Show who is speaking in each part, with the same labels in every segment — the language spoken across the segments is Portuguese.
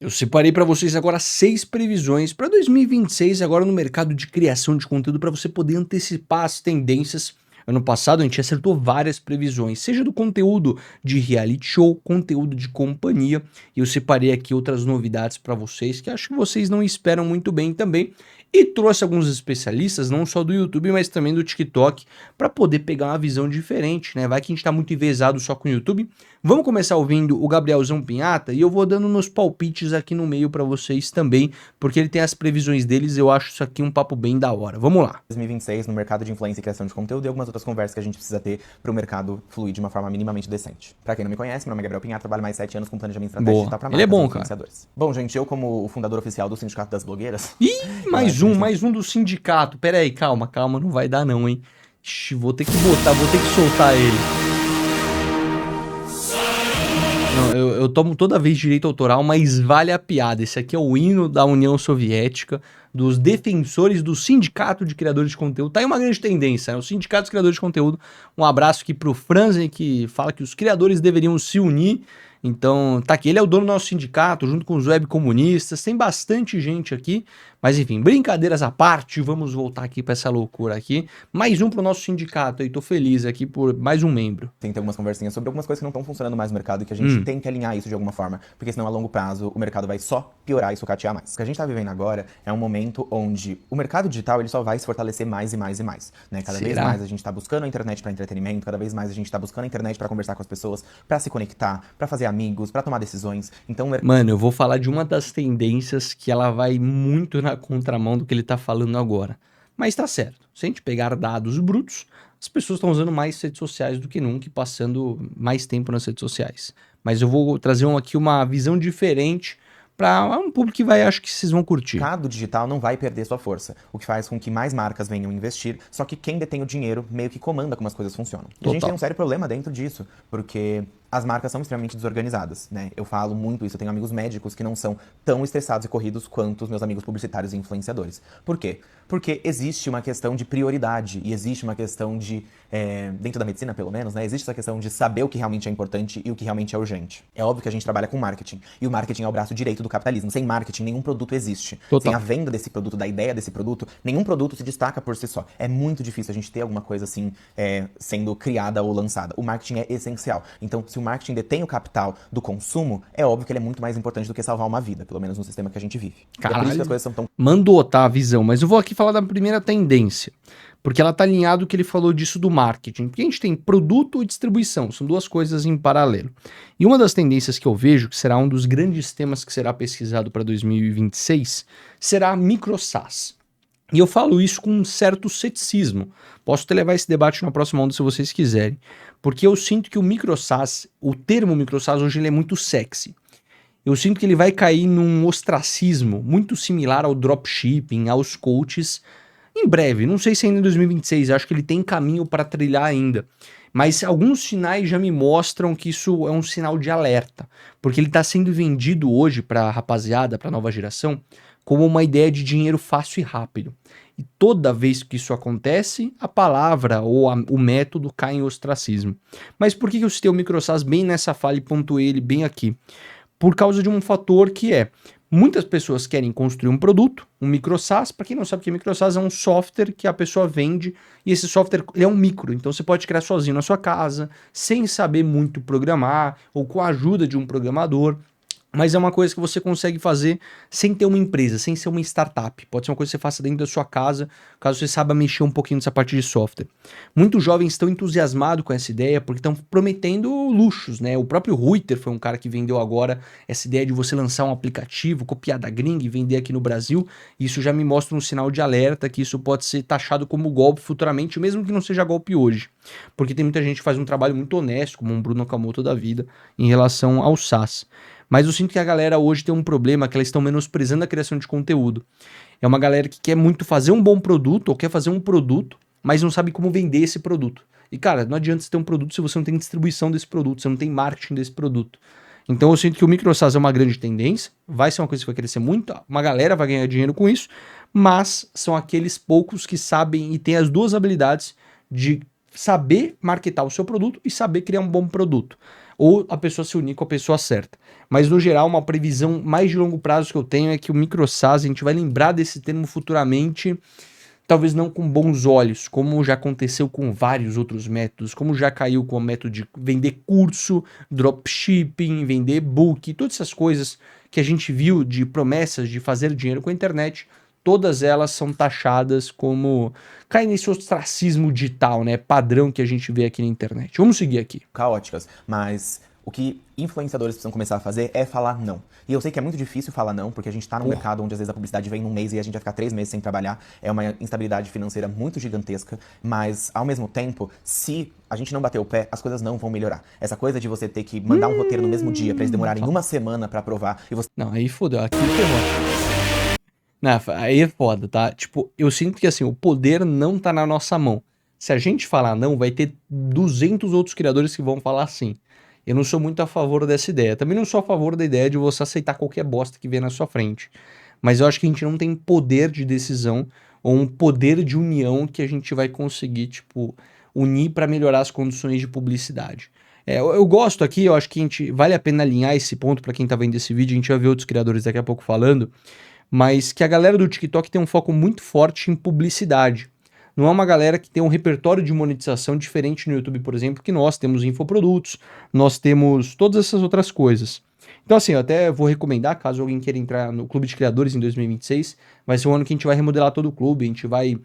Speaker 1: Eu separei para vocês agora 6 previsões para 2026 agora no mercado de criação de conteúdo para você poder antecipar as tendências. Ano passado a gente acertou várias previsões, seja do conteúdo de reality show, conteúdo de companhia, e eu separei aqui outras novidades para vocês que acho que vocês não esperam muito bem também. E trouxe alguns especialistas, não só do YouTube, mas também do TikTok, para poder pegar uma visão diferente, né? Vai que a gente tá muito envezado só com o YouTube. Vamos começar ouvindo o Gabrielzão Pinhata e eu vou dando meus palpites aqui no meio para vocês também, porque ele tem as previsões deles, eu acho isso aqui um papo bem da hora. Vamos lá.
Speaker 2: 2026 no mercado de influência e criação de conteúdo e algumas outras conversas que a gente precisa ter para o mercado fluir de uma forma minimamente decente. Para quem não me conhece, meu nome é Gabriel Pinhata, trabalho mais 7 anos com planejamento estratégico digital para marcas
Speaker 1: Ele é bom,
Speaker 2: e influenciadores. Bom, gente, eu como o fundador oficial do Sindicato das Blogueiras...
Speaker 1: Ih, mais um do sindicato. Pera aí, calma, não vai dar não, hein. Ixi, vou ter que soltar ele. Não, eu tomo toda vez direito autoral, mas vale a piada. Esse aqui é o hino da União Soviética, dos defensores do Sindicato de Criadores de Conteúdo. Tá aí uma grande tendência, né? O Sindicato dos Criadores de Conteúdo. Um abraço aqui pro Franzen, que fala que os criadores deveriam se unir. Então, tá aqui. Ele é o dono do nosso sindicato, junto com os web comunistas. Tem bastante gente aqui. Mas enfim, brincadeiras à parte, vamos voltar aqui para essa loucura aqui. Mais um pro nosso sindicato aí, tô feliz aqui por mais um membro.
Speaker 2: Tem que ter algumas conversinhas sobre algumas coisas que não estão funcionando mais no mercado e que a gente tem que alinhar isso de alguma forma, porque senão a longo prazo o mercado vai só piorar e sucatear mais. O que a gente tá vivendo agora é um momento onde o mercado digital ele só vai se fortalecer mais e mais e mais, né? Cada vez mais a gente tá buscando a internet para entretenimento, cada vez mais a gente tá buscando a internet para conversar com as pessoas, para se conectar, para fazer amigos, para tomar decisões. Então,
Speaker 1: mano, eu vou falar de uma das tendências que ela vai muito na contramão do que ele tá falando agora. Mas tá certo. Se a gente pegar dados brutos, as pessoas estão usando mais redes sociais do que nunca e passando mais tempo nas redes sociais. Mas eu vou trazer aqui uma visão diferente para um público que acho que vocês vão curtir.
Speaker 2: O mercado digital não vai perder sua força, o que faz com que mais marcas venham investir, só que quem detém o dinheiro meio que comanda como as coisas funcionam. E a gente tem um sério problema dentro disso, porque as marcas são extremamente desorganizadas, né? Eu falo muito isso, eu tenho amigos médicos que não são tão estressados e corridos quanto os meus amigos publicitários e influenciadores. Por quê? Porque existe uma questão de prioridade e existe uma questão de, dentro da medicina pelo menos, né? Existe essa questão de saber o que realmente é importante e o que realmente é urgente. É óbvio que a gente trabalha com marketing, e o marketing é o braço direito do capitalismo. Sem marketing, nenhum produto existe. Sem a venda desse produto, da ideia desse produto, nenhum produto se destaca por si só. É muito difícil a gente ter alguma coisa assim sendo criada ou lançada. O marketing é essencial. Então, se o marketing detém o capital do consumo, é óbvio que ele é muito mais importante do que salvar uma vida, pelo menos no sistema que a gente vive.
Speaker 1: Caralho.
Speaker 2: É por isso que as coisas são tão...
Speaker 1: Mandou, tá, a visão, mas eu vou aqui falar da primeira tendência, porque ela tá alinhado que ele falou disso do marketing, porque a gente tem produto e distribuição, são duas coisas em paralelo. E uma das tendências que eu vejo, que será um dos grandes temas que será pesquisado para 2026, será a micro SaaS. E eu falo isso com um certo ceticismo. Posso até levar esse debate na próxima onda se vocês quiserem. Porque eu sinto que o micro SaaS, o termo micro SaaS hoje ele é muito sexy. Eu sinto que ele vai cair num ostracismo muito similar ao dropshipping, aos coaches, em breve. Não sei se ainda em 2026, acho que ele tem caminho para trilhar ainda. Mas alguns sinais já me mostram que isso é um sinal de alerta. Porque ele está sendo vendido hoje para a rapaziada, para a nova geração, como uma ideia de dinheiro fácil e rápido. E toda vez que isso acontece, a palavra ou o método cai em ostracismo. Mas por que eu citei o microsas bem nessa fala e pontuei ele bem aqui? Por causa de um fator que é, muitas pessoas querem construir um produto, um microsas. Para quem não sabe o que é microsas, é um software que a pessoa vende e esse software ele é um micro, então você pode criar sozinho na sua casa, sem saber muito programar ou com a ajuda de um programador. Mas é uma coisa que você consegue fazer sem ter uma empresa, sem ser uma startup. Pode ser uma coisa que você faça dentro da sua casa, caso você saiba mexer um pouquinho nessa parte de software. Muitos jovens estão entusiasmados com essa ideia porque estão prometendo luxos, né? O próprio Ruiter foi um cara que vendeu agora essa ideia de você lançar um aplicativo, copiar da gringa e vender aqui no Brasil. Isso já me mostra um sinal de alerta que isso pode ser taxado como golpe futuramente, mesmo que não seja golpe hoje. Porque tem muita gente que faz um trabalho muito honesto, como um Bruno Kamoto da vida, em relação ao SaaS. Mas eu sinto que a galera hoje tem um problema, que elas estão menosprezando a criação de conteúdo. É uma galera que quer muito fazer um bom produto, ou quer fazer um produto, mas não sabe como vender esse produto. E cara, não adianta você ter um produto se você não tem distribuição desse produto, você não tem marketing desse produto. Então eu sinto que o microsas é uma grande tendência, vai ser uma coisa que vai crescer muito, uma galera vai ganhar dinheiro com isso, mas são aqueles poucos que sabem e têm as duas habilidades de saber marketar o seu produto e saber criar um bom produto. ou a pessoa se unir com a pessoa certa. Mas, no geral, uma previsão mais de longo prazo que eu tenho é que o micro-SaaS, a gente vai lembrar desse termo futuramente, talvez não com bons olhos, como já aconteceu com vários outros métodos, como já caiu com o método de vender curso, dropshipping, vender e-book, todas essas coisas que a gente viu de promessas de fazer dinheiro com a internet, todas elas são taxadas como caem nesse ostracismo digital, né, padrão que a gente vê aqui na internet. Vamos seguir aqui.
Speaker 2: Caóticas, mas o que influenciadores precisam começar a fazer é falar não. E eu sei que é muito difícil falar não, porque a gente tá num mercado onde às vezes a publicidade vem num mês e a gente vai ficar 3 meses sem trabalhar. É uma instabilidade financeira muito gigantesca, mas ao mesmo tempo, se a gente não bater o pé, as coisas não vão melhorar. Essa coisa de você ter que mandar um roteiro no mesmo dia pra eles demorarem uma semana pra aprovar e você...
Speaker 1: Não, aí fodeu, aqui ferrou. Não, aí é foda, tá? Tipo, eu sinto que assim, o poder não tá na nossa mão. Se a gente falar não, vai ter 200 outros criadores que vão falar sim. Eu não sou muito a favor dessa ideia. Também não sou a favor da ideia de você aceitar qualquer bosta que vem na sua frente. Mas eu acho que a gente não tem poder de decisão ou um poder de união que a gente vai conseguir, tipo, unir para melhorar as condições de publicidade. Eu gosto aqui, eu acho que a gente vale a pena alinhar esse ponto para quem tá vendo esse vídeo. A gente vai ver outros criadores daqui a pouco falando, mas que a galera do TikTok tem um foco muito forte em publicidade. Não é uma galera que tem um repertório de monetização diferente no YouTube, por exemplo, que nós temos infoprodutos, nós temos todas essas outras coisas. Então assim, eu até vou recomendar, caso alguém queira entrar no Clube de Criadores em 2026, vai ser um ano que a gente vai remodelar todo o clube, a gente vai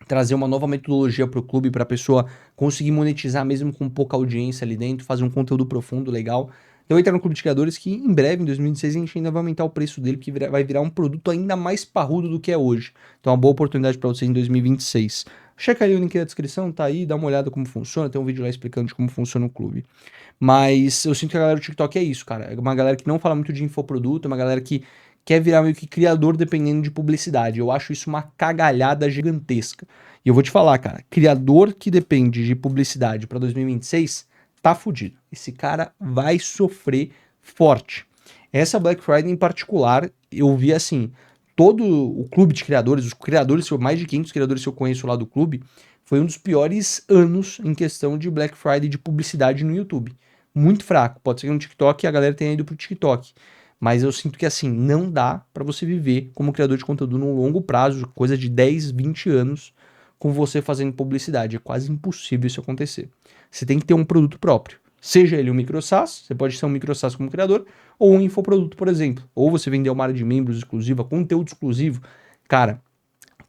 Speaker 1: trazer uma nova metodologia para o clube, para a pessoa conseguir monetizar mesmo com pouca audiência ali dentro, fazer um conteúdo profundo, legal. Então entra no Clube de Criadores que em breve, em 2026, a gente ainda vai aumentar o preço dele, porque vai virar um produto ainda mais parrudo do que é hoje. Então é uma boa oportunidade para você em 2026. Checa aí o link na descrição, tá aí, dá uma olhada como funciona, tem um vídeo lá explicando de como funciona o clube. Mas eu sinto que a galera do TikTok é isso, cara. É uma galera que não fala muito de infoproduto, é uma galera que quer virar meio que criador dependendo de publicidade. Eu acho isso uma cagalhada gigantesca. E eu vou te falar, cara, criador que depende de publicidade para 2026 tá fudido. Esse cara vai sofrer forte. Essa Black Friday em particular, eu vi assim, todo o clube de criadores, os criadores, mais de 500 criadores que eu conheço lá do clube, foi um dos piores anos em questão de Black Friday de publicidade no YouTube. Muito fraco. Pode ser que no TikTok a galera tenha ido pro TikTok. Mas eu sinto que assim, não dá para você viver como criador de conteúdo no longo prazo, coisa de 10, 20 anos, com você fazendo publicidade. É quase impossível isso acontecer. Você tem que ter um produto próprio. Seja ele um micro SaaS, você pode ser um micro SaaS como criador, ou um infoproduto, por exemplo. Ou você vender uma área de membros exclusiva, conteúdo exclusivo. Cara,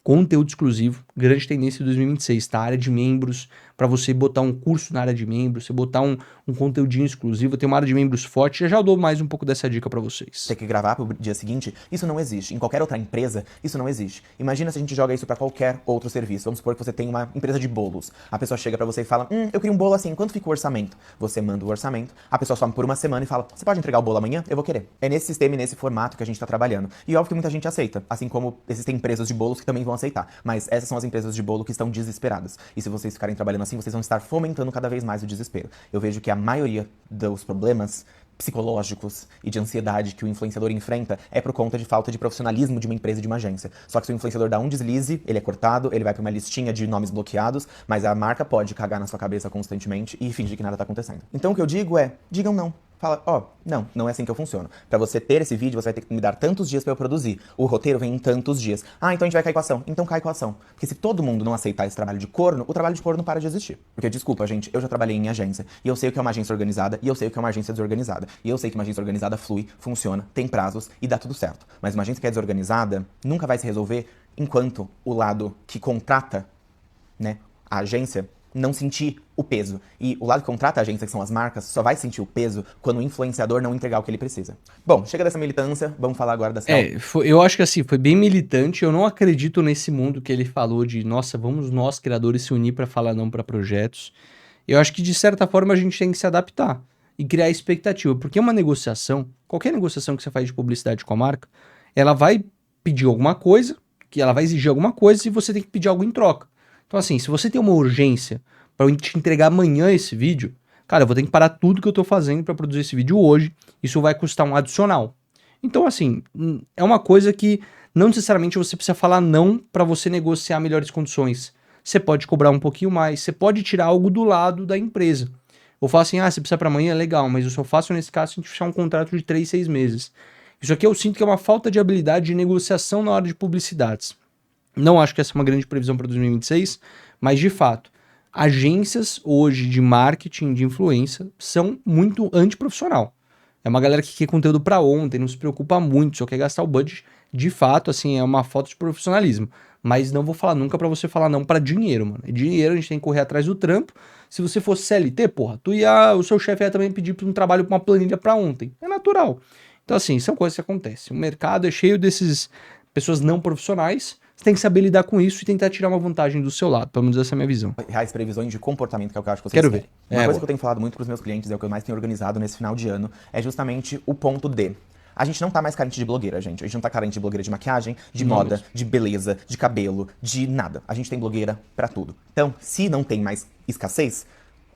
Speaker 1: conteúdo exclusivo, grande tendência de 2026, tá? Área de membros, para você botar um curso na área de membros, você botar um conteúdinho exclusivo, ter uma área de membros forte, já dou mais um pouco dessa dica para vocês.
Speaker 2: Ter que gravar pro dia seguinte, isso não existe. Em qualquer outra empresa, isso não existe. Imagina se a gente joga isso para qualquer outro serviço. Vamos supor que você tem uma empresa de bolos. A pessoa chega para você e fala, eu queria um bolo assim, quanto fica o orçamento? Você manda o orçamento, a pessoa soma por uma semana e fala, você pode entregar o bolo amanhã? Eu vou querer. É nesse sistema e nesse formato que a gente tá trabalhando. E óbvio que muita gente aceita, assim como existem empresas de bolos que também vão aceitar. Mas essas são as empresas de bolo que estão desesperadas. E se vocês ficarem trabalhando assim, vocês vão estar fomentando cada vez mais o desespero. Eu vejo que a maioria dos problemas psicológicos e de ansiedade que o influenciador enfrenta é por conta de falta de profissionalismo de uma empresa e de uma agência. Só que se o influenciador dá um deslize, ele é cortado, ele vai para uma listinha de nomes bloqueados, mas a marca pode cagar na sua cabeça constantemente e fingir que nada tá acontecendo. Então o que eu digo é, digam não. Fala, não é assim que eu funciono. Pra você ter esse vídeo, você vai ter que me dar tantos dias pra eu produzir. O roteiro vem em tantos dias. Então a gente vai cair com a ação. Então cai com a ação. Porque se todo mundo não aceitar esse trabalho de corno, o trabalho de corno para de existir. Porque, desculpa, gente, eu já trabalhei em agência. E eu sei o que é uma agência organizada, e eu sei o que é uma agência desorganizada. E eu sei que uma agência organizada flui, funciona, tem prazos e dá tudo certo. Mas uma agência que é desorganizada nunca vai se resolver enquanto o lado que contrata, né, a agência, não sentir o peso. E o lado que contrata a agência, que são as marcas, só vai sentir o peso quando o influenciador não entregar o que ele precisa. Bom, chega dessa militância, vamos falar agora das...
Speaker 1: Eu acho que assim, foi bem militante, eu não acredito nesse mundo que ele falou de, nossa, vamos nós, criadores, se unir para falar não para projetos. Eu acho que, de certa forma, a gente tem que se adaptar e criar expectativa, porque uma negociação, qualquer negociação que você faz de publicidade com a marca, ela vai pedir alguma coisa, que ela vai exigir alguma coisa e você tem que pedir algo em troca. Então assim, se você tem uma urgência para eu te entregar amanhã esse vídeo, cara, eu vou ter que parar tudo que eu tô fazendo para produzir esse vídeo hoje, isso vai custar um adicional. Então assim, é uma coisa que não necessariamente você precisa falar não para você negociar melhores condições. Você pode cobrar um pouquinho mais, você pode tirar algo do lado da empresa. Ou falo assim, se precisa pra amanhã, legal, mas eu só faço nesse caso se a gente fechar um contrato de 3, 6 meses. Isso aqui eu sinto que é uma falta de habilidade de negociação na hora de publicidades. Não acho que essa é uma grande previsão para 2026, mas de fato, agências hoje de marketing, de influência, são muito antiprofissional. É uma galera que quer conteúdo para ontem, não se preocupa muito, só quer gastar o budget. De fato, assim, é uma falta de profissionalismo. Mas não vou falar nunca para você falar não para dinheiro, mano. É dinheiro, a gente tem que correr atrás do trampo. Se você fosse CLT, porra, o seu chefe ia também pedir um trabalho para uma planilha para ontem. É natural. Então, assim, são coisas que acontecem. O mercado é cheio desses pessoas não profissionais. Você tem que saber lidar com isso e tentar tirar uma vantagem do seu lado. Pelo menos essa é a minha visão.
Speaker 2: Reais previsões de comportamento, que é o que eu acho que vocês
Speaker 1: Quero
Speaker 2: querem.
Speaker 1: ver.
Speaker 2: Uma coisa que eu tenho falado muito pros meus clientes, é o que eu mais tenho organizado nesse final de ano, é justamente o ponto de... A gente não tá mais carente de blogueira, gente. A gente não tá carente de blogueira de maquiagem, de moda, de beleza, de cabelo, de nada. A gente tem blogueira pra tudo. Então, se não tem mais escassez,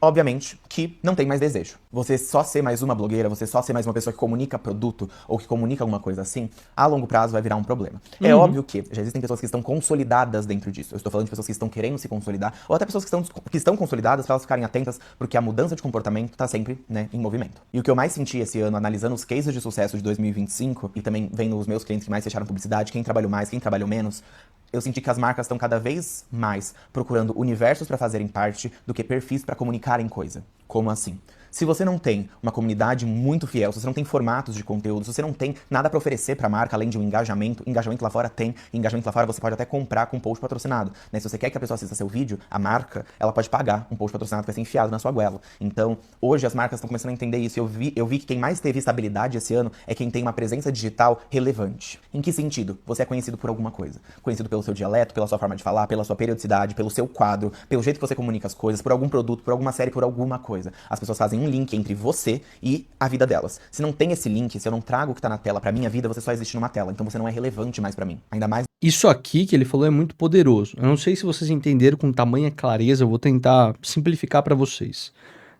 Speaker 2: obviamente que não tem mais desejo. Você só ser mais uma blogueira, você só ser mais uma pessoa que comunica produto ou que comunica alguma coisa assim, a longo prazo vai virar um problema. É óbvio que já existem pessoas que estão consolidadas dentro disso. Eu estou falando de pessoas que estão querendo se consolidar, ou até pessoas que estão consolidadas para elas ficarem atentas, porque a mudança de comportamento tá sempre, né, em movimento. E o que eu mais senti esse ano, analisando os cases de sucesso de 2025, e também vendo os meus clientes que mais fecharam publicidade, quem trabalhou mais, quem trabalhou menos, eu senti que as marcas estão cada vez mais procurando universos para fazerem parte do que perfis para comunicarem coisa. Como assim? Se você não tem uma comunidade muito fiel, se você não tem formatos de conteúdo, se você não tem nada para oferecer para a marca além de um engajamento lá fora tem, engajamento lá fora você pode até comprar com um post patrocinado, né? Se você quer que a pessoa assista seu vídeo, a marca, ela pode pagar um post patrocinado que vai ser enfiado na sua goela. Então, hoje as marcas estão começando a entender isso. Eu vi que quem mais teve estabilidade esse ano é quem tem uma presença digital relevante. Em que sentido? Você é conhecido por alguma coisa. Conhecido pelo seu dialeto, pela sua forma de falar, pela sua periodicidade, pelo seu quadro, pelo jeito que você comunica as coisas, por algum produto, por alguma série, por alguma coisa. As pessoas fazem um link entre você e a vida delas. Se não tem esse link, se eu não trago o que tá na tela pra minha vida, você só existe numa tela. Então você não é relevante mais pra mim. Ainda mais...
Speaker 1: Isso aqui que ele falou é muito poderoso. Eu não sei se vocês entenderam com tamanha clareza, eu vou tentar simplificar pra vocês.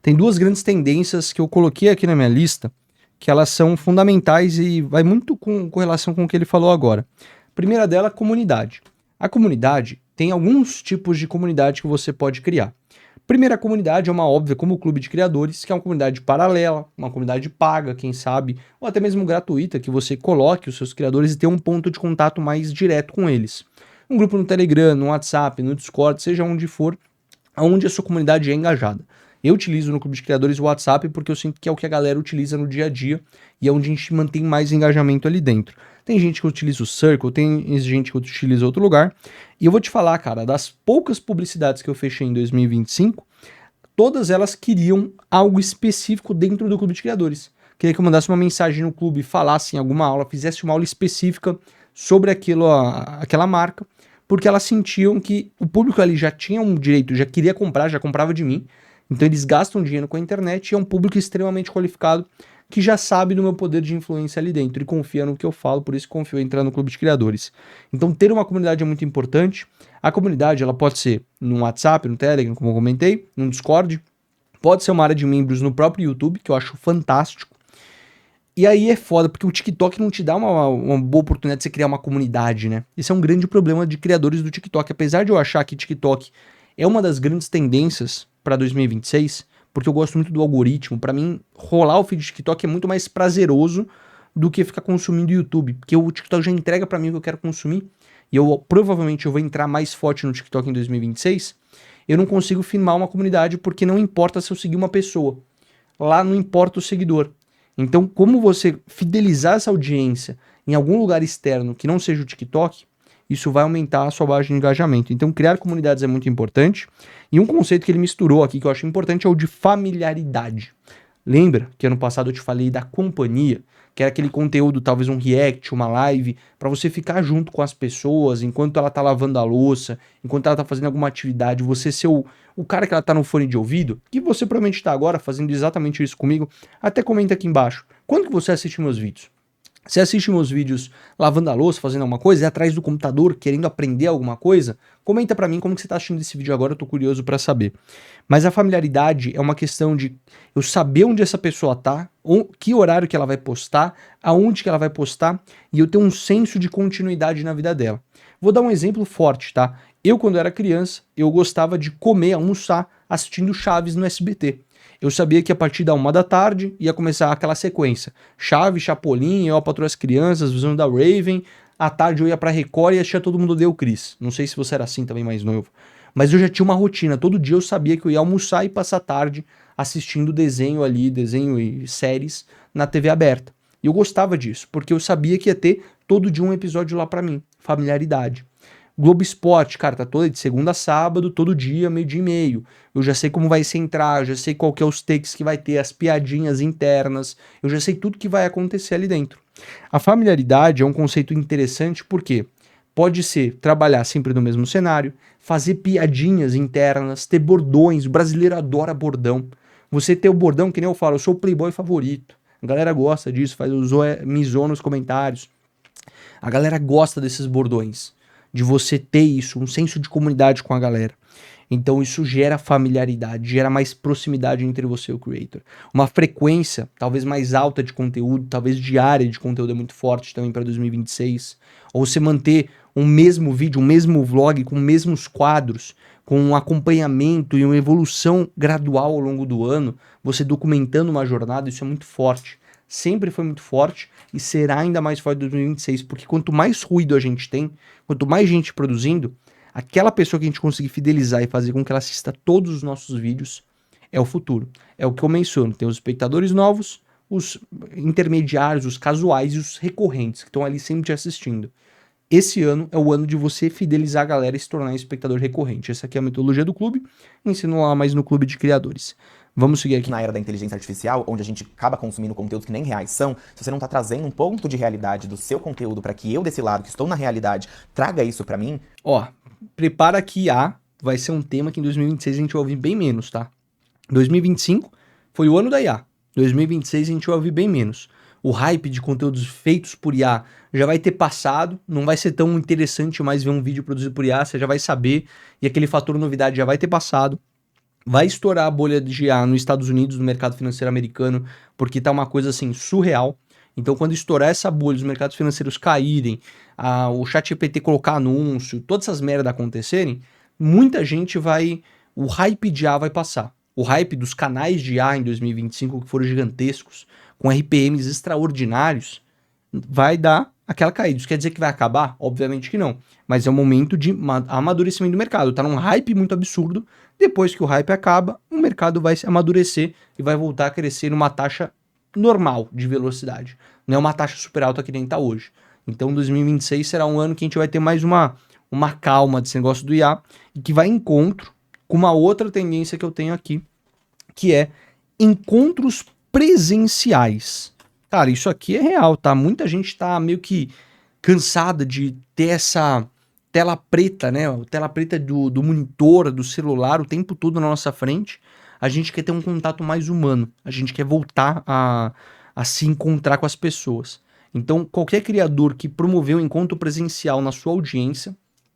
Speaker 1: Tem duas grandes tendências que eu coloquei aqui na minha lista, que elas são fundamentais e vai muito com relação com o que ele falou agora. A primeira dela é comunidade. A comunidade tem alguns tipos de comunidade que você pode criar. Primeira comunidade é uma óbvia, como o Clube de Criadores, que é uma comunidade paralela, uma comunidade paga, quem sabe, ou até mesmo gratuita, que você coloque os seus criadores e tenha um ponto de contato mais direto com eles. Um grupo no Telegram, no WhatsApp, no Discord, seja onde for, onde a sua comunidade é engajada. Eu utilizo no Clube de Criadores o WhatsApp porque eu sinto que é o que a galera utiliza no dia a dia e é onde a gente mantém mais engajamento ali dentro. Tem gente que utiliza o Circle, tem gente que utiliza outro lugar. E eu vou te falar, cara, das poucas publicidades que eu fechei em 2025, todas elas queriam algo específico dentro do Clube de Criadores. Queria que eu mandasse uma mensagem no clube, falasse em alguma aula, fizesse uma aula específica sobre aquela marca, porque elas sentiam que o público ali já tinha um direito, já queria comprar, já comprava de mim. Então eles gastam dinheiro com a internet e é um público extremamente qualificado que já sabe do meu poder de influência ali dentro e confia no que eu falo, por isso confio em entrar no Clube de Criadores. Então ter uma comunidade é muito importante. A comunidade ela pode ser no WhatsApp, no Telegram, como eu comentei, no Discord, pode ser uma área de membros no próprio YouTube, que eu acho fantástico. E aí é foda, porque o TikTok não te dá uma boa oportunidade de você criar uma comunidade, né? Esse é um grande problema de criadores do TikTok. Apesar de eu achar que TikTok é uma das grandes tendências para 2026, porque eu gosto muito do algoritmo. Para mim, rolar o feed de TikTok é muito mais prazeroso do que ficar consumindo YouTube, porque o TikTok já entrega para mim o que eu quero consumir, e provavelmente eu vou entrar mais forte no TikTok em 2026, eu não consigo firmar uma comunidade, porque não importa se eu seguir uma pessoa. Lá não importa o seguidor. Então, como você fidelizar essa audiência em algum lugar externo que não seja o TikTok, isso vai aumentar a sua base de engajamento. Então, criar comunidades é muito importante. E um conceito que ele misturou aqui, que eu acho importante, é o de familiaridade. Lembra que ano passado eu te falei da companhia, que era aquele conteúdo, talvez um react, uma live, para você ficar junto com as pessoas, enquanto ela tá lavando a louça, enquanto ela tá fazendo alguma atividade, você ser o cara que ela tá no fone de ouvido, que você provavelmente tá agora fazendo exatamente isso comigo. Até comenta aqui embaixo, quando que você assiste meus vídeos? Você assiste meus vídeos lavando a louça, fazendo alguma coisa, é atrás do computador, querendo aprender alguma coisa? Comenta pra mim como que você tá assistindo esse vídeo agora, eu tô curioso pra saber. Mas a familiaridade é uma questão de eu saber onde essa pessoa tá, que horário que ela vai postar, aonde que ela vai postar, e eu ter um senso de continuidade na vida dela. Vou dar um exemplo forte, tá? Eu, quando era criança, eu gostava de comer, almoçar, assistindo Chaves no SBT. Eu sabia que a partir da 1 da tarde ia começar aquela sequência. Chaves, Chapolin, Eu, a Patroa e as Crianças, Visão da Raven. À tarde eu ia pra Record e assistia Todo Mundo Odeia o Chris. Não sei se você era assim também, mais novo. Mas eu já tinha uma rotina. Todo dia eu sabia que eu ia almoçar e passar a tarde assistindo desenho ali, desenho e séries na TV aberta. E eu gostava disso, porque eu sabia que ia ter todo dia um episódio lá pra mim. Familiaridade. Globo Esporte, cara, tá toda de segunda a sábado, todo dia, 12h30. Eu já sei como vai se entrar, eu já sei qual que é os takes que vai ter, as piadinhas internas, eu já sei tudo que vai acontecer ali dentro. A familiaridade é um conceito interessante porque pode ser trabalhar sempre no mesmo cenário, fazer piadinhas internas, ter bordões, o brasileiro adora bordão. Você ter o bordão, que nem eu falo, eu sou o playboy favorito. A galera gosta disso, me zoa nos comentários. A galera gosta desses bordões, de você ter isso, um senso de comunidade com a galera. Então isso gera familiaridade, gera mais proximidade entre você e o creator. Uma frequência talvez mais alta de conteúdo, talvez diária de conteúdo é muito forte também para 2026. Ou você manter um mesmo vídeo, um mesmo vlog com mesmos quadros, com um acompanhamento e uma evolução gradual ao longo do ano, você documentando uma jornada, isso é muito forte. Sempre foi muito forte e será ainda mais forte em 2026, porque quanto mais ruído a gente tem, quanto mais gente produzindo, aquela pessoa que a gente conseguir fidelizar e fazer com que ela assista todos os nossos vídeos é o futuro. É o que eu menciono. Tem os espectadores novos, os intermediários, os casuais e os recorrentes que estão ali sempre te assistindo. Esse ano é o ano de você fidelizar a galera e se tornar um espectador recorrente. Essa aqui é a metodologia do clube. Ensino lá mais no clube de criadores. Vamos seguir aqui.
Speaker 2: Na era da inteligência artificial, onde a gente acaba consumindo conteúdos que nem reais são, se você não tá trazendo um ponto de realidade do seu conteúdo para que eu desse lado, que estou na realidade, traga isso para mim...
Speaker 1: Ó, prepara que IA vai ser um tema que em 2026 a gente vai ouvir bem menos, tá? 2025 foi o ano da IA. 2026 a gente vai ouvir bem menos. O hype de conteúdos feitos por IA já vai ter passado, não vai ser tão interessante mais ver um vídeo produzido por IA, você já vai saber, e aquele fator novidade já vai ter passado. Vai estourar a bolha de IA nos Estados Unidos, no mercado financeiro americano, porque tá uma coisa assim surreal. Então, quando estourar essa bolha, os mercados financeiros caírem, o ChatGPT colocar anúncio, todas essas merdas acontecerem, muita gente vai... O hype de IA vai passar. O hype dos canais de IA em 2025, que foram gigantescos, com RPMs extraordinários, vai dar aquela caída. Isso quer dizer que vai acabar? Obviamente que não. Mas é um momento de amadurecimento do mercado. Tá num hype muito absurdo. Depois que o hype acaba, o mercado vai se amadurecer e vai voltar a crescer numa taxa normal de velocidade. Não é uma taxa super alta que nem tá hoje. Então 2026 será um ano que a gente vai ter mais uma calma desse negócio do IA e que vai em encontro com uma outra tendência que eu tenho aqui, que é encontros presenciais. Cara, isso aqui é real, tá? Muita gente tá meio que cansada de ter essa tela preta, né? A tela preta do monitor, do celular, o tempo todo na nossa frente. A gente quer ter um contato mais humano. A gente quer voltar a se encontrar com as pessoas. Então, qualquer criador que promover um encontro presencial na sua audiência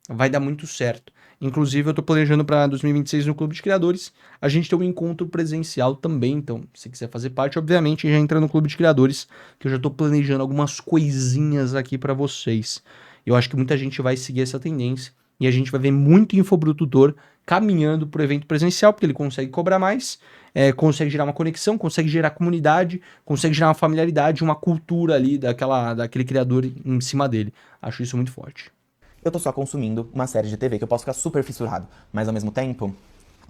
Speaker 1: vai dar muito certo. Inclusive, eu tô planejando para 2026 no Clube de Criadores a gente ter um encontro presencial também. Então, se quiser fazer parte, obviamente, já entra no Clube de Criadores, que eu já tô planejando algumas coisinhas aqui para vocês. Eu acho que muita gente vai seguir essa tendência e a gente vai ver muito infoprodutor caminhando pro evento presencial, porque ele consegue cobrar mais, consegue gerar uma conexão, consegue gerar comunidade, consegue gerar uma familiaridade, uma cultura ali daquele criador em cima dele. Acho isso muito forte.
Speaker 2: Eu tô só consumindo uma série de TV que eu posso ficar super fissurado, mas ao mesmo tempo,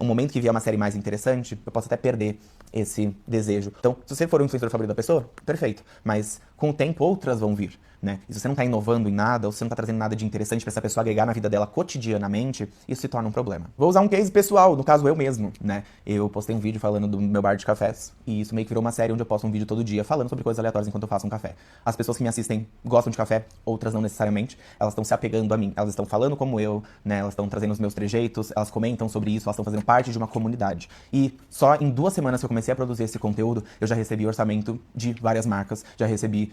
Speaker 2: no momento que vier uma série mais interessante, eu posso até perder esse desejo. Então, se você for o influenciador favorito da pessoa, perfeito, mas com o tempo outras vão vir, né? E se você não tá inovando em nada, ou se você não tá trazendo nada de interessante pra essa pessoa agregar na vida dela cotidianamente, isso se torna um problema. Vou usar um case pessoal, no caso eu mesmo, né? Eu postei um vídeo falando do meu bar de cafés, e isso meio que virou uma série onde eu posto um vídeo todo dia falando sobre coisas aleatórias enquanto eu faço um café. As pessoas que me assistem gostam de café, outras não necessariamente, elas estão se apegando a mim, elas estão falando como eu, né? Elas estão trazendo os meus trejeitos, elas comentam sobre isso, elas estão fazendo parte de uma comunidade. E só em 2 semanas que eu comecei a produzir esse conteúdo, eu já recebi orçamento de várias marcas, já recebi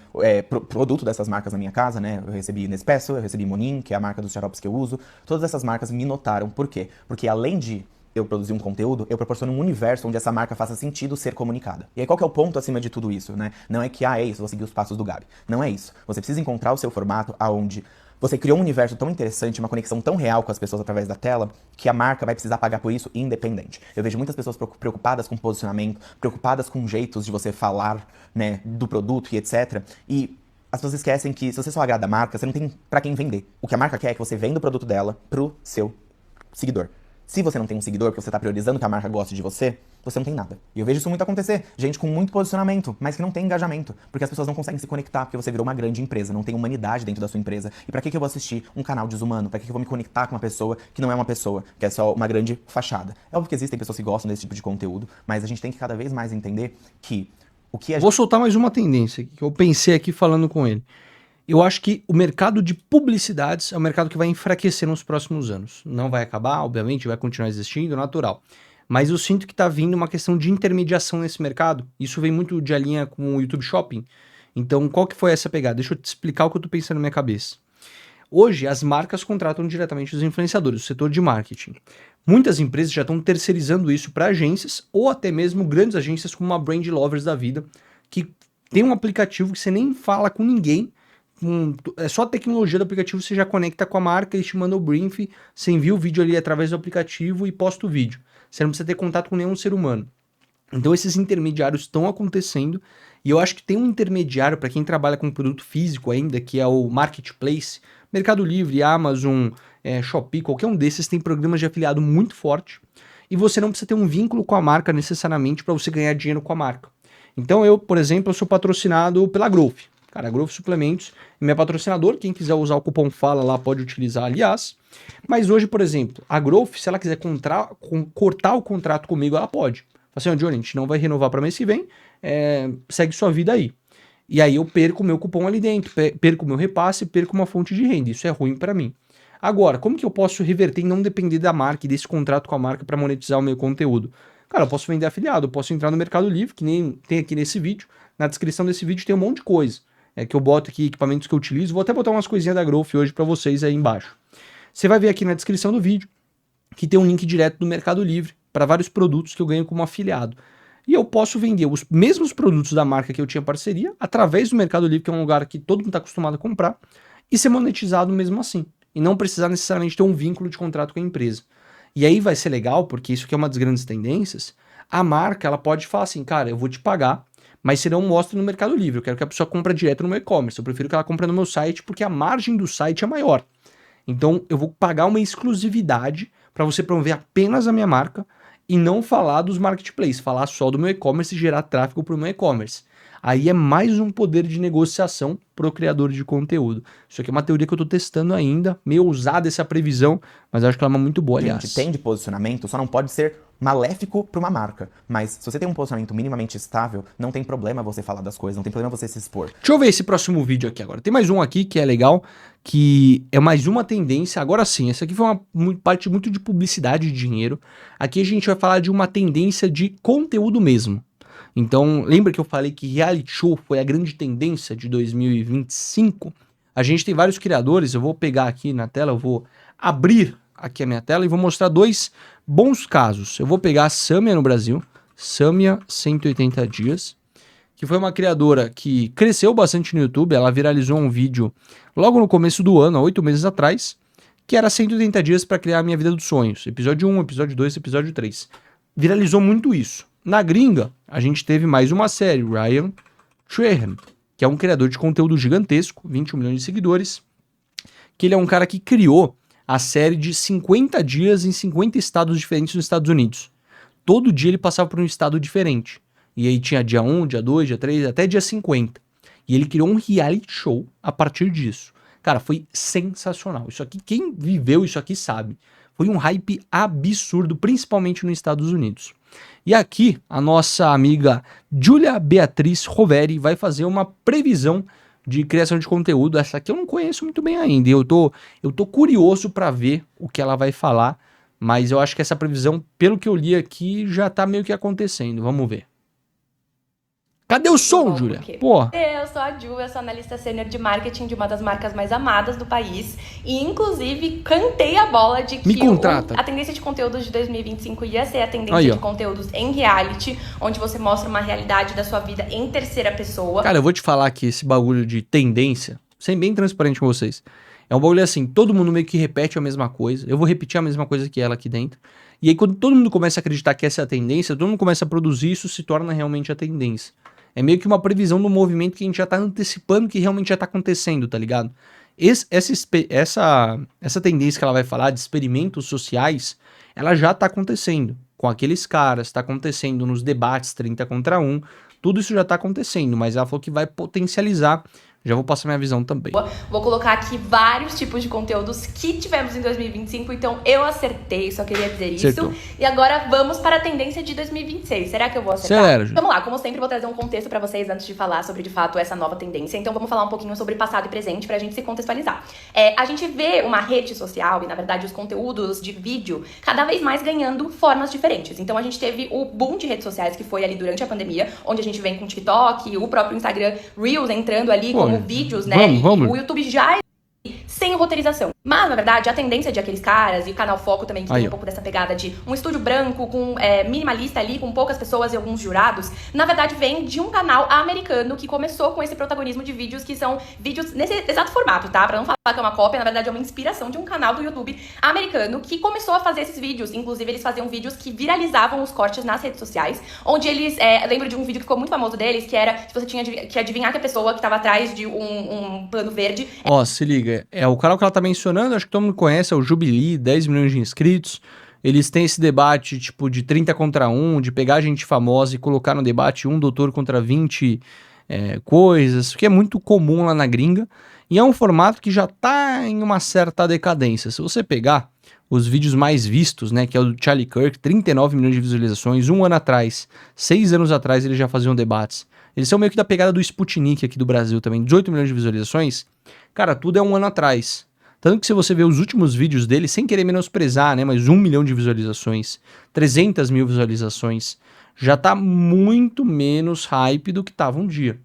Speaker 2: produto dessas marcas na minha casa, né? Eu recebi Nespresso, eu recebi Monin, que é a marca dos xaropes que eu uso. Todas essas marcas me notaram. Por quê? Porque além de eu produzir um conteúdo, eu proporciono um universo onde essa marca faça sentido ser comunicada. E aí qual que é o ponto acima de tudo isso, né? Não é que, é isso, vou seguir os passos do Gabi. Não é isso. Você precisa encontrar o seu formato aonde Você criou um universo tão interessante, uma conexão tão real com as pessoas através da tela, que a marca vai precisar pagar por isso independente. Eu vejo muitas pessoas preocupadas com posicionamento, preocupadas com jeitos de você falar, né, do produto e etc. E as pessoas esquecem que se você só agrada a marca, você não tem pra quem vender. O que a marca quer é que você venda o produto dela pro seu seguidor. Se você não tem um seguidor, porque você tá priorizando que a marca goste de você não tem nada. E eu vejo isso muito acontecer. Gente com muito posicionamento, mas que não tem engajamento. Porque as pessoas não conseguem se conectar, porque você virou uma grande empresa, não tem humanidade dentro da sua empresa. E pra que eu vou assistir um canal desumano? Pra que eu vou me conectar com uma pessoa que não é uma pessoa, que é só uma grande fachada? É óbvio que existem pessoas que gostam desse tipo de conteúdo, mas a gente tem que cada vez mais entender que o que a gente...
Speaker 1: Vou soltar mais uma tendência que eu pensei aqui falando com ele. Eu acho que o mercado de publicidades é um mercado que vai enfraquecer nos próximos anos. Não vai acabar, obviamente, vai continuar existindo, natural. Mas eu sinto que está vindo uma questão de intermediação nesse mercado. Isso vem muito de alinha com o YouTube Shopping. Então, qual que foi essa pegada? Deixa eu te explicar o que eu estou pensando na minha cabeça. Hoje, as marcas contratam diretamente os influenciadores, o setor de marketing. Muitas empresas já estão terceirizando isso para agências ou até mesmo grandes agências como a Brand Lovers da vida, que tem um aplicativo que você nem fala com ninguém, é só a tecnologia do aplicativo, você já conecta com a marca, eles te mandam o brief, você envia o vídeo ali através do aplicativo e posta o vídeo. Você não precisa ter contato com nenhum ser humano. Então esses intermediários estão acontecendo e eu acho que tem um intermediário para quem trabalha com produto físico ainda, que é o Marketplace. Mercado Livre, Amazon, Shopee, qualquer um desses tem programas de afiliado muito forte e você não precisa ter um vínculo com a marca necessariamente para você ganhar dinheiro com a marca. Então eu, por exemplo, eu sou patrocinado pela Growth. Cara, a Growth Suplementos é meu patrocinador, quem quiser usar o cupom FALA lá pode utilizar, aliás. Mas hoje, por exemplo, a Growth, se ela quiser cortar o contrato comigo, ela pode. Fala assim, ó, Johnny, a gente não vai renovar para mês que vem, segue sua vida aí. E aí eu perco o meu cupom ali dentro, perco o meu repasse, perco uma fonte de renda, isso é ruim para mim. Agora, como que eu posso reverter e não depender da marca e desse contrato com a marca para monetizar o meu conteúdo? Cara, eu posso vender afiliado, eu posso entrar no Mercado Livre, que nem tem aqui nesse vídeo. Na descrição desse vídeo tem um monte de coisa. Que eu boto aqui, equipamentos que eu utilizo. Vou até botar umas coisinhas da Growth hoje para vocês aí embaixo. Você vai ver aqui na descrição do vídeo que tem um link direto do Mercado Livre para vários produtos que eu ganho como afiliado. E eu posso vender os mesmos produtos da marca que eu tinha parceria através do Mercado Livre, que é um lugar que todo mundo está acostumado a comprar, e ser monetizado mesmo assim. E não precisar necessariamente ter um vínculo de contrato com a empresa. E aí vai ser legal, porque isso aqui é uma das grandes tendências. A marca ela pode falar assim, cara, eu vou te pagar, mas você não mostra no Mercado Livre. Eu quero que a pessoa compre direto no meu e-commerce. Eu prefiro que ela compre no meu site porque a margem do site é maior. Então eu vou pagar uma exclusividade para você promover apenas a minha marca e não falar dos marketplaces, falar só do meu e-commerce e gerar tráfego para o meu e-commerce. Aí é mais um poder de negociação para o criador de conteúdo. Isso aqui é uma teoria que eu estou testando ainda, meio ousada essa previsão, mas acho que ela é muito boa, aliás.
Speaker 2: Gente, tem de posicionamento, só não pode ser maléfico para uma marca. Mas se você tem um posicionamento minimamente estável, não tem problema você falar das coisas, não tem problema você se expor.
Speaker 1: Deixa eu ver esse próximo vídeo aqui agora. Tem mais um aqui que é legal, que é mais uma tendência. Agora sim, essa aqui foi uma parte muito de publicidade e dinheiro. Aqui a gente vai falar de uma tendência de conteúdo mesmo. Então, lembra que eu falei que reality show foi a grande tendência de 2025? A gente tem vários criadores, eu vou pegar aqui na tela, eu vou abrir aqui a minha tela e vou mostrar dois bons casos. Eu vou pegar a Samia no Brasil, Samia 180 dias, que foi uma criadora que cresceu bastante no YouTube, ela viralizou um vídeo logo no começo do ano, há 8 meses atrás, que era 180 dias para criar a minha vida dos sonhos. Episódio 1, episódio 2, episódio 3. Viralizou muito isso. Na gringa, a gente teve mais uma série, Ryan Trahan, que é um criador de conteúdo gigantesco, 21 milhões de seguidores, que ele é um cara que criou a série de 50 dias em 50 estados diferentes nos Estados Unidos. Todo dia ele passava por um estado diferente. E aí tinha dia 1, dia 2, dia 3, até dia 50. E ele criou um reality show a partir disso. Cara, foi sensacional. Isso aqui, quem viveu isso aqui sabe. Foi um hype absurdo, principalmente nos Estados Unidos. E aqui, a nossa amiga Júlia Beatriz Roveri vai fazer uma previsão de criação de conteúdo. Essa aqui eu não conheço muito bem ainda. Eu tô curioso para ver o que ela vai falar, mas eu acho que essa previsão, pelo que eu li aqui, já tá meio que acontecendo. Vamos ver. Cadê o som, Júlia? Pô.
Speaker 3: Eu sou a Ju, eu sou analista sênior de marketing de uma das marcas mais amadas do país. E, inclusive, cantei a bola de que a tendência de conteúdos de 2025 ia ser a tendência de conteúdos em reality, onde você mostra uma realidade da sua vida em terceira pessoa.
Speaker 1: Cara, eu vou te falar que esse bagulho de tendência, Sendo bem transparente com vocês. É um bagulho assim, todo mundo meio que repete a mesma coisa. Eu vou repetir a mesma coisa que ela aqui dentro. E aí quando todo mundo começa a acreditar que essa é a tendência, todo mundo começa a produzir, isso se torna realmente a tendência. É meio que uma previsão do movimento que a gente já tá antecipando que realmente já tá acontecendo, tá ligado? Essa tendência que ela vai falar de experimentos sociais, ela já tá acontecendo com aqueles caras, tá acontecendo nos debates 30 contra 1, tudo isso já tá acontecendo, mas ela falou que vai potencializar. Já vou passar minha visão também.
Speaker 3: Vou colocar aqui vários tipos de conteúdos que tivemos em 2025, então eu acertei, só queria dizer
Speaker 1: Acertou.
Speaker 3: isso. E agora vamos para a tendência de 2026. Será que eu vou acertar?
Speaker 1: Acelera,
Speaker 3: vamos lá, como sempre, vou trazer um contexto para vocês antes de falar sobre, de fato, essa nova tendência. Então vamos falar um pouquinho sobre passado e presente pra gente se contextualizar. A gente vê uma rede social e, na verdade, os conteúdos de vídeo cada vez mais ganhando formas diferentes. Então a gente teve o boom de redes sociais que foi ali durante a pandemia, onde a gente vem com o TikTok, o próprio Instagram Reels entrando ali como vídeos, né?
Speaker 1: Vamos.
Speaker 3: O YouTube já sem roteirização. Mas, na verdade, a tendência de aqueles caras, e o canal Foco também, que tem um pouco dessa pegada de um estúdio branco, com minimalista ali, com poucas pessoas e alguns jurados, na verdade vem de um canal americano que começou com esse protagonismo de vídeos que são vídeos nesse exato formato, tá? Pra não falar que é uma cópia, na verdade é uma inspiração de um canal do YouTube americano que começou a fazer esses vídeos. Inclusive, eles faziam vídeos que viralizavam os cortes nas redes sociais, onde eles, lembro de um vídeo que ficou muito famoso deles, que era se você tinha que adivinhar que a pessoa que tava atrás de um pano verde...
Speaker 1: Ó, se liga, o canal que ela tá mencionando, acho que todo mundo conhece, é o Jubilee, 10 milhões de inscritos. Eles têm esse debate, tipo, de 30 contra 1, de pegar gente famosa e colocar no debate um doutor contra 20 coisas, que é muito comum lá na gringa. E é um formato que já tá em uma certa decadência. Se você pegar os vídeos mais vistos, né, que é o do Charlie Kirk, 39 milhões de visualizações, 1 ano atrás, 6 anos atrás eles já faziam debates. Eles são meio que da pegada do Sputnik aqui do Brasil também, 18 milhões de visualizações. Cara, tudo é 1 ano atrás. Tanto que se você ver os últimos vídeos dele, sem querer menosprezar, né, mas 1 milhão de visualizações, 300 mil visualizações, já tá muito menos hype do que tava um dia.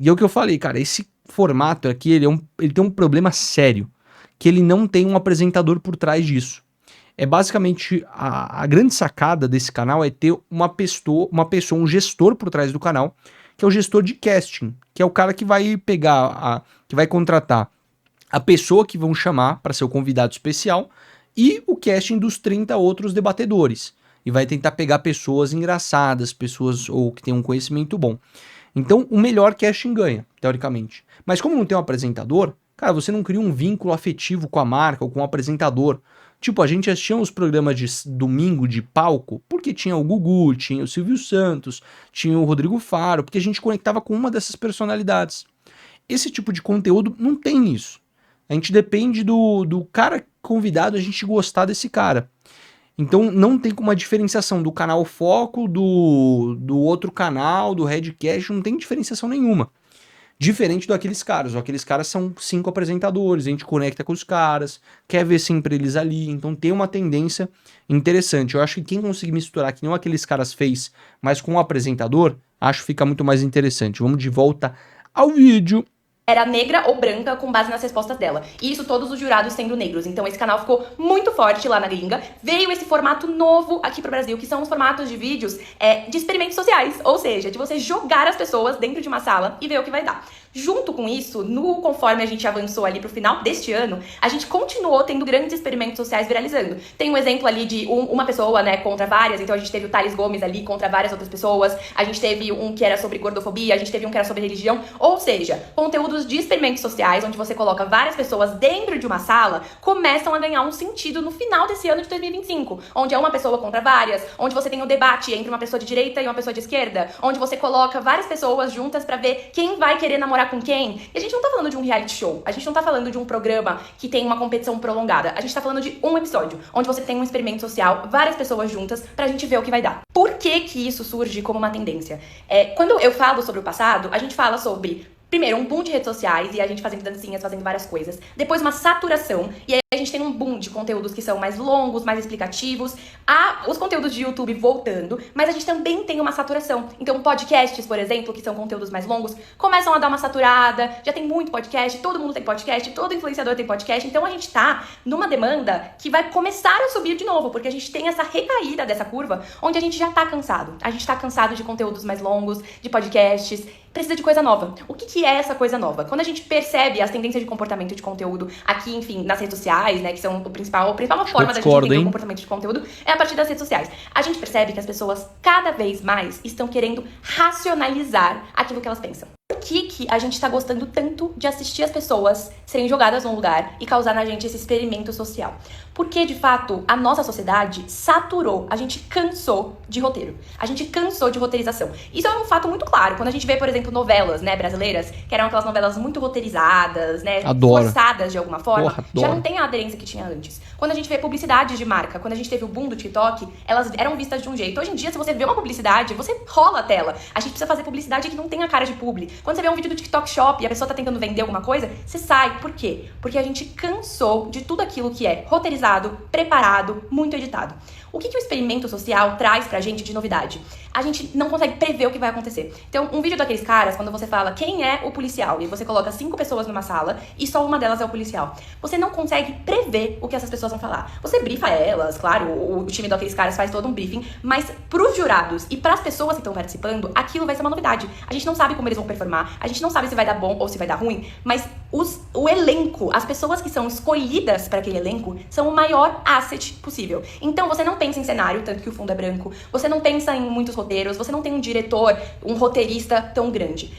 Speaker 1: E é o que eu falei, cara, esse formato aqui, ele tem um problema sério, que ele não tem um apresentador por trás disso. É basicamente, a grande sacada desse canal é ter uma pessoa, um gestor por trás do canal, que é o gestor de casting, que é o cara que vai pegar, que vai contratar a pessoa que vão chamar para ser o convidado especial e o casting dos 30 outros debatedores. E vai tentar pegar pessoas engraçadas, pessoas ou que têm um conhecimento bom. Então, o melhor casting ganha, teoricamente. Mas como não tem um apresentador, cara, você não cria um vínculo afetivo com a marca ou com o apresentador. Tipo, a gente assistia os programas de domingo de palco porque tinha o Gugu, tinha o Silvio Santos, tinha o Rodrigo Faro, porque a gente conectava com uma dessas personalidades. Esse tipo de conteúdo não tem isso. A gente depende do cara convidado, a gente gostar desse cara. Então não tem como uma diferenciação do canal Foco, do outro canal, do Redcast, não tem diferenciação nenhuma. Diferente daqueles caras. Aqueles caras são 5 apresentadores, a gente conecta com os caras, quer ver sempre eles ali, então tem uma tendência interessante. Eu acho que quem conseguir misturar, que nem aqueles caras fez, mas com o apresentador, acho que fica muito mais interessante. Vamos de volta ao vídeo.
Speaker 3: Era negra ou branca com base nas respostas dela. E isso todos os jurados sendo negros. Então esse canal ficou muito forte lá na gringa. Veio esse formato novo aqui pro Brasil, que são os formatos de vídeos de experimentos sociais. Ou seja, de você jogar as pessoas dentro de uma sala e ver o que vai dar. Junto com isso, conforme a gente avançou ali pro final deste ano, a gente continuou tendo grandes experimentos sociais viralizando. Tem um exemplo ali de uma pessoa, né, contra várias. Então a gente teve o Thales Gomes ali contra várias outras pessoas. A gente teve um que era sobre gordofobia, a gente teve um que era sobre religião. Ou seja, conteúdos de experimentos sociais, onde você coloca várias pessoas dentro de uma sala, começam a ganhar um sentido no final desse ano de 2025. Onde é uma pessoa contra várias, onde você tem um debate entre uma pessoa de direita e uma pessoa de esquerda, onde você coloca várias pessoas juntas pra ver quem vai querer namorar com quem. E a gente não tá falando de um reality show, a gente não tá falando de um programa que tem uma competição prolongada, a gente tá falando de um episódio, onde você tem um experimento social, várias pessoas juntas, pra gente ver o que vai dar. Por que que isso surge como uma tendência? Quando eu falo sobre o passado, a gente fala sobre, primeiro, um boom de redes sociais e a gente fazendo dancinhas, fazendo várias coisas. Depois, uma saturação. E aí a gente tem um boom de conteúdos que são mais longos, mais explicativos. Os conteúdos de YouTube voltando. Mas a gente também tem uma saturação. Então, podcasts, por exemplo, que são conteúdos mais longos, começam a dar uma saturada. Já tem muito podcast, todo mundo tem podcast, todo influenciador tem podcast. Então, a gente tá numa demanda que vai começar a subir de novo. Porque a gente tem essa recaída dessa curva, onde a gente já tá cansado. A gente tá cansado de conteúdos mais longos, de podcasts. precisa de coisa nova. O que é essa coisa nova? Quando a gente percebe as tendências de comportamento de conteúdo aqui, enfim, nas redes sociais, né, que são a principal forma da gente entender o comportamento de conteúdo, é a partir das redes sociais. A gente percebe que as pessoas cada vez mais estão querendo racionalizar aquilo que elas pensam. Por que a gente tá gostando tanto de assistir as pessoas serem jogadas num lugar e causar na gente esse experimento social? Porque, de fato, a nossa sociedade saturou, a gente cansou de roteiro. A gente cansou de roteirização. Isso é um fato muito claro. Quando a gente vê, por exemplo, novelas, né, brasileiras, que eram aquelas novelas muito roteirizadas, né, forçadas de alguma forma, já não tem a aderência que tinha antes. Quando a gente vê publicidades de marca, quando a gente teve o boom do TikTok, elas eram vistas de um jeito. Hoje em dia, se você vê uma publicidade, você rola a tela. A gente precisa fazer publicidade que não tenha cara de publi. Quando você vê um vídeo do TikTok Shop e a pessoa tá tentando vender alguma coisa, você sai. Por quê? Porque a gente cansou de tudo aquilo que é roteirizado, preparado, muito editado. O que o experimento social traz pra gente de novidade? A gente não consegue prever o que vai acontecer. Então, um vídeo daqueles caras, quando você fala quem é o policial, e você coloca 5 pessoas numa sala, e só uma delas é o policial. Você não consegue prever o que essas pessoas vão falar. Você brifa elas, claro, o time daqueles caras faz todo um briefing, mas pros jurados e pras pessoas que estão participando, aquilo vai ser uma novidade. A gente não sabe como eles vão performar, a gente não sabe se vai dar bom ou se vai dar ruim, mas o elenco, as pessoas que são escolhidas para aquele elenco, são o maior asset possível. Então, você não pensa em cenário, tanto que o fundo é branco, você não pensa em muitos roteiros, você não tem um diretor, um roteirista tão grande.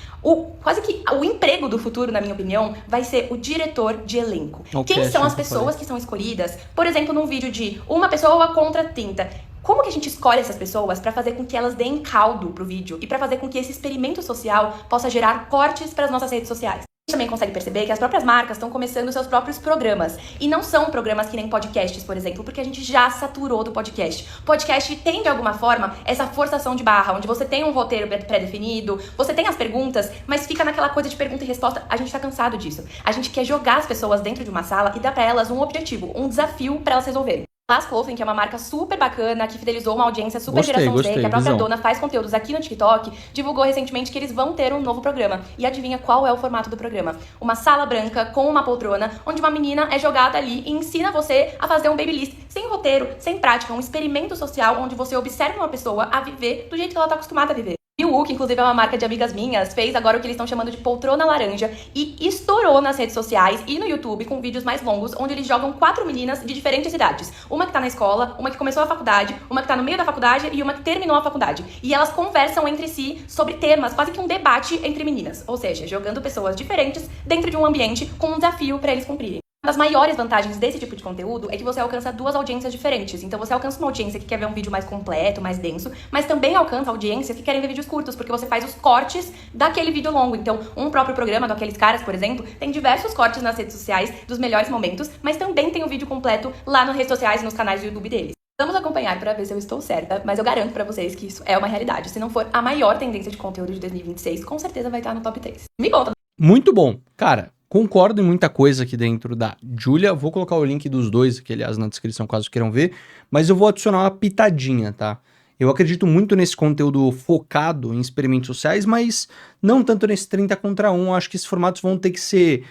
Speaker 3: Quase que o emprego do futuro, na minha opinião, vai ser o diretor de elenco. Quem são as pessoas que são escolhidas? Por exemplo, num vídeo de uma pessoa contra 30. Como que a gente escolhe essas pessoas para fazer com que elas deem caldo pro vídeo e para fazer com que esse experimento social possa gerar cortes para as nossas redes sociais? A gente também consegue perceber que as próprias marcas estão começando seus próprios programas. E não são programas que nem podcasts, por exemplo, porque a gente já saturou do podcast. Podcast tem, de alguma forma, essa forçação de barra, onde você tem um roteiro pré-definido, você tem as perguntas, mas fica naquela coisa de pergunta e resposta. A gente tá cansado disso. A gente quer jogar as pessoas dentro de uma sala e dar pra elas um objetivo, um desafio pra elas resolverem. Las Clothing, que é uma marca super bacana, que fidelizou uma audiência super geração Z, que a própria dona faz conteúdos aqui no TikTok, divulgou recentemente que eles vão ter um novo programa. E adivinha qual é o formato do programa? Uma sala branca com uma poltrona, onde uma menina é jogada ali e ensina você a fazer um babyliss, sem roteiro, sem prática, um experimento social onde você observa uma pessoa a viver do jeito que ela tá acostumada a viver. E o que inclusive é uma marca de amigas minhas, fez agora o que eles estão chamando de poltrona laranja e estourou nas redes sociais e no YouTube com vídeos mais longos, onde eles jogam 4 meninas de diferentes idades. Uma que tá na escola, uma que começou a faculdade, uma que tá no meio da faculdade e uma que terminou a faculdade. E elas conversam entre si sobre temas, quase que um debate entre meninas. Ou seja, jogando pessoas diferentes dentro de um ambiente com um desafio para eles cumprirem. Uma das maiores vantagens desse tipo de conteúdo é que você alcança 2 audiências diferentes. Então você alcança uma audiência que quer ver um vídeo mais completo, mais denso, mas também alcança audiências que querem ver vídeos curtos, porque você faz os cortes daquele vídeo longo. Então, um próprio programa daqueles caras, por exemplo, tem diversos cortes nas redes sociais dos melhores momentos, mas também tem o vídeo completo lá nas redes sociais e nos canais do YouTube deles. Vamos acompanhar para ver se eu estou certa, mas eu garanto para vocês que isso é uma realidade. Se não for a maior tendência de conteúdo de 2026, com certeza vai estar no top 3. Me conta!
Speaker 1: Muito bom. Cara, concordo em muita coisa aqui dentro da Júlia. Vou colocar o link dos dois aqui, aliás, na descrição, caso queiram ver. Mas eu vou adicionar uma pitadinha, tá? Eu acredito muito nesse conteúdo focado em experimentos sociais, mas não tanto nesse 30 contra 1. Acho que esses formatos vão ter que ser...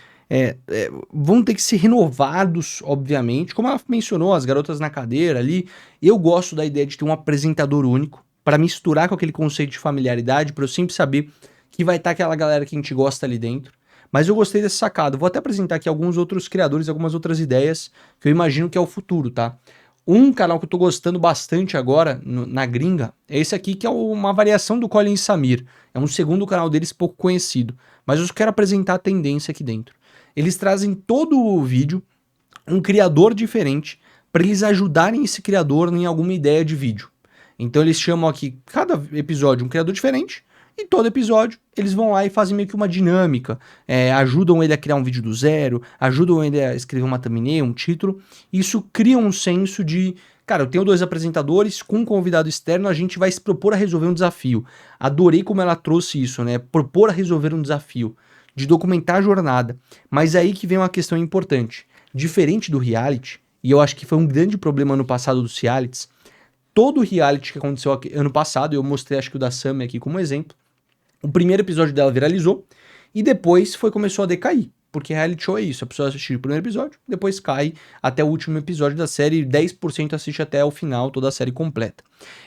Speaker 1: vão ter que ser renovados, obviamente. Como ela mencionou, as garotas na cadeira ali. Eu gosto da ideia de ter um apresentador único para misturar com aquele conceito de familiaridade, para eu sempre saber que vai estar aquela galera que a gente gosta ali dentro. Mas eu gostei desse sacado. Vou até apresentar aqui alguns outros criadores, algumas outras ideias que eu imagino que é o futuro, tá? Um canal que eu tô gostando bastante agora, na gringa, é esse aqui, que é uma variação do Colin Samir. É um segundo canal deles pouco conhecido. Mas eu só quero apresentar a tendência aqui dentro. Eles trazem todo o vídeo, um criador diferente, para eles ajudarem esse criador em alguma ideia de vídeo. Então eles chamam aqui, cada episódio, um criador diferente, e todo episódio eles vão lá e fazem meio que uma dinâmica, ajudam ele a criar um vídeo do zero, ajudam ele a escrever uma thumbnail, um título. Isso cria um senso de, cara, eu tenho 2 apresentadores, com um convidado externo a gente vai se propor a resolver um desafio. Adorei como ela trouxe isso, né? Propor a resolver um desafio, de documentar a jornada. Mas aí que vem uma questão importante. Diferente do reality, e eu acho que foi um grande problema ano passado dos realities, todo o reality que aconteceu ano passado, eu mostrei acho que o da Sammy aqui como exemplo, o primeiro episódio dela viralizou e depois começou a decair. porque reality show é isso, a pessoa assiste o primeiro episódio, depois cai até o último episódio da série, 10% assiste até o final, toda a série completa.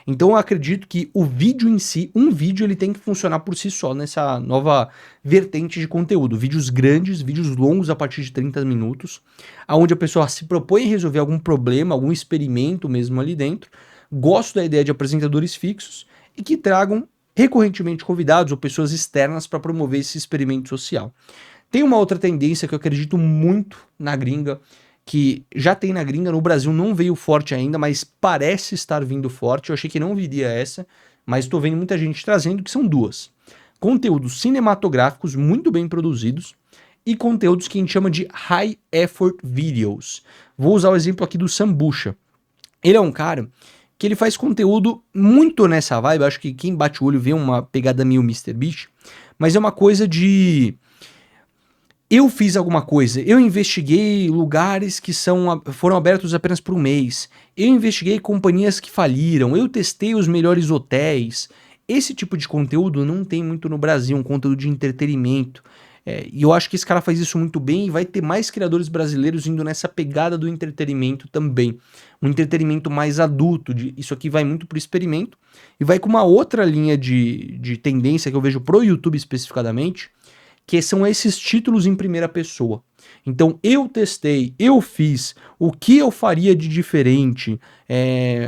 Speaker 1: Então eu acredito que o vídeo em si, um vídeo ele tem que funcionar por si só nessa nova vertente de conteúdo. Vídeos grandes, vídeos longos a partir de 30 minutos, onde a pessoa se propõe a resolver algum problema, algum experimento mesmo ali dentro. Gosto da ideia de apresentadores fixos e que tragam recorrentemente convidados ou pessoas externas para promover esse experimento social. Tem uma outra tendência que eu acredito muito na gringa, que já tem na gringa, no Brasil não veio forte ainda, mas parece estar vindo forte. Eu achei que não viria essa, mas estou vendo muita gente trazendo, que são duas. Conteúdos cinematográficos muito bem produzidos e conteúdos que a gente chama de high effort videos. Vou usar o exemplo aqui do Sambucha. Ele é um cara que ele faz conteúdo muito nessa vibe, acho que quem bate o olho vê uma pegada meio MrBeast, mas é uma coisa de... Eu fiz alguma coisa, eu investiguei lugares que foram abertos apenas por um mês, eu investiguei companhias que faliram, eu testei os melhores hotéis. Esse tipo de conteúdo não tem muito no Brasil, um conteúdo de entretenimento. E eu acho que esse cara faz isso muito bem e vai ter mais criadores brasileiros indo nessa pegada do entretenimento também. Um entretenimento mais adulto, isso aqui vai muito pro experimento e vai com uma outra linha de tendência que eu vejo pro YouTube especificadamente, que são esses títulos em primeira pessoa. Então, eu testei, eu fiz, o que eu faria de diferente,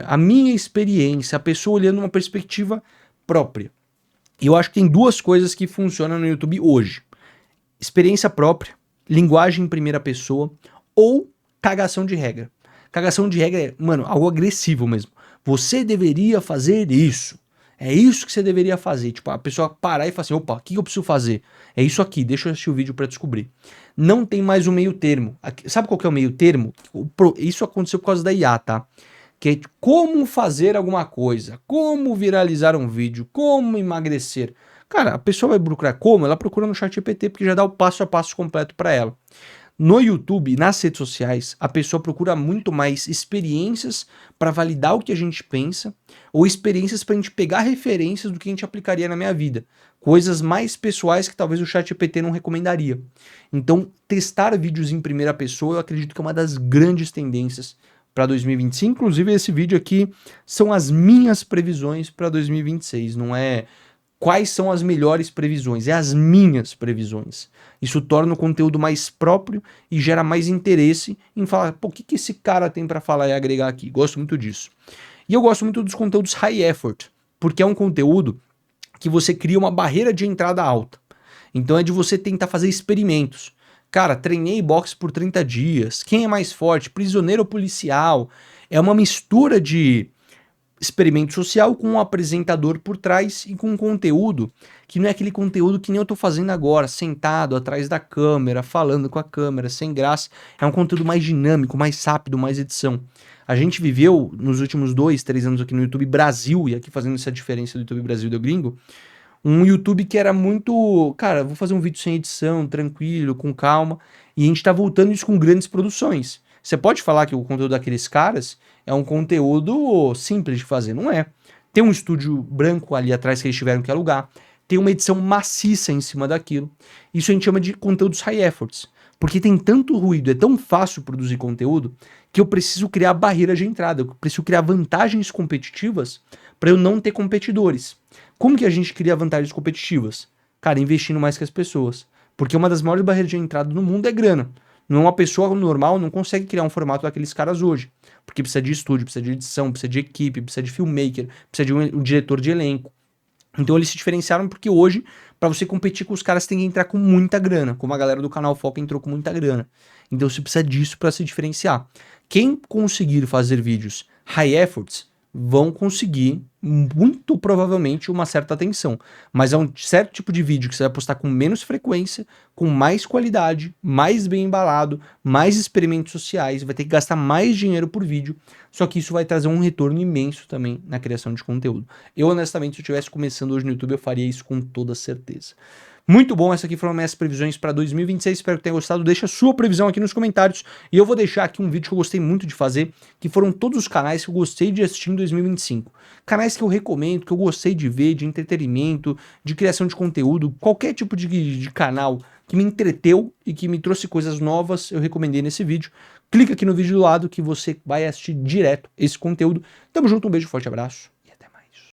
Speaker 1: a minha experiência, a pessoa olhando uma perspectiva própria. E eu acho que tem duas coisas que funcionam no YouTube hoje. Experiência própria, linguagem em primeira pessoa ou cagação de regra. Cagação de regra é, mano, algo agressivo mesmo. Você deveria fazer isso. É isso que você deveria fazer. Tipo, a pessoa parar e falar assim, opa, o que eu preciso fazer? É isso aqui, deixa eu assistir o vídeo para descobrir. Não tem mais um meio termo. Sabe qual que é o meio termo? Isso aconteceu por causa da IA, tá? Que é como fazer alguma coisa, como viralizar um vídeo, como emagrecer. Cara, a pessoa vai procurar como? Ela procura no ChatGPT, porque já dá o passo a passo completo para ela. No YouTube, nas redes sociais, a pessoa procura muito mais experiências para validar o que a gente pensa, ou experiências para a gente pegar referências do que a gente aplicaria na minha vida. Coisas mais pessoais que talvez o ChatGPT não recomendaria. Então, testar vídeos em primeira pessoa, eu acredito que é uma das grandes tendências para 2025. Inclusive, esse vídeo aqui são as minhas previsões para 2026, não é... Quais são as melhores previsões? É as minhas previsões. Isso torna o conteúdo mais próprio e gera mais interesse em falar, pô, o que esse cara tem para falar e agregar aqui? Gosto muito disso. E eu gosto muito dos conteúdos high effort, porque é um conteúdo que você cria uma barreira de entrada alta. Então é de você tentar fazer experimentos. Cara, treinei boxe por 30 dias. Quem é mais forte? Prisioneiro ou policial? É uma mistura de experimento social com um apresentador por trás e com um conteúdo que não é aquele conteúdo que nem eu tô fazendo agora, sentado atrás da câmera, falando com a câmera, sem graça. É um conteúdo mais dinâmico, mais rápido, mais edição. A gente viveu nos últimos 2, 3 anos aqui no YouTube Brasil, e aqui fazendo essa diferença do YouTube Brasil e do gringo, um YouTube que era muito, cara, vou fazer um vídeo sem edição, tranquilo, com calma, e a gente tá voltando isso com grandes produções. Você pode falar que o conteúdo daqueles caras é um conteúdo simples de fazer, não é? Tem um estúdio branco ali atrás que eles tiveram que alugar, tem uma edição maciça em cima daquilo. Isso a gente chama de conteúdos high efforts, porque tem tanto ruído, é tão fácil produzir conteúdo, que eu preciso criar barreira de entrada, eu preciso criar vantagens competitivas para eu não ter competidores. Como que a gente cria vantagens competitivas? Cara, investindo mais que as pessoas. Porque uma das maiores barreiras de entrada no mundo é grana. Uma pessoa normal não consegue criar um formato daqueles caras hoje. Porque precisa de estúdio, precisa de edição, precisa de equipe, precisa de filmmaker, precisa de um diretor de elenco. Então eles se diferenciaram porque hoje, para você competir com os caras, tem que entrar com muita grana. Como a galera do Canal Foca entrou com muita grana. Então você precisa disso para se diferenciar. Quem conseguir fazer vídeos high efforts vão conseguir, muito provavelmente, uma certa atenção. Mas é um certo tipo de vídeo que você vai postar com menos frequência, com mais qualidade, mais bem embalado, mais experimentos sociais, vai ter que gastar mais dinheiro por vídeo, só que isso vai trazer um retorno imenso também na criação de conteúdo. Eu, honestamente, se eu estivesse começando hoje no YouTube, eu faria isso com toda certeza. Muito bom, essas aqui foram minhas previsões para 2026, espero que tenha gostado, deixa a sua previsão aqui nos comentários, e eu vou deixar aqui um vídeo que eu gostei muito de fazer, que foram todos os canais que eu gostei de assistir em 2025, canais que eu recomendo, que eu gostei de ver, de entretenimento, de criação de conteúdo, qualquer tipo de canal que me entreteu e que me trouxe coisas novas, eu recomendei nesse vídeo. Clica aqui no vídeo do lado que você vai assistir direto esse conteúdo. Tamo junto, um beijo, forte abraço.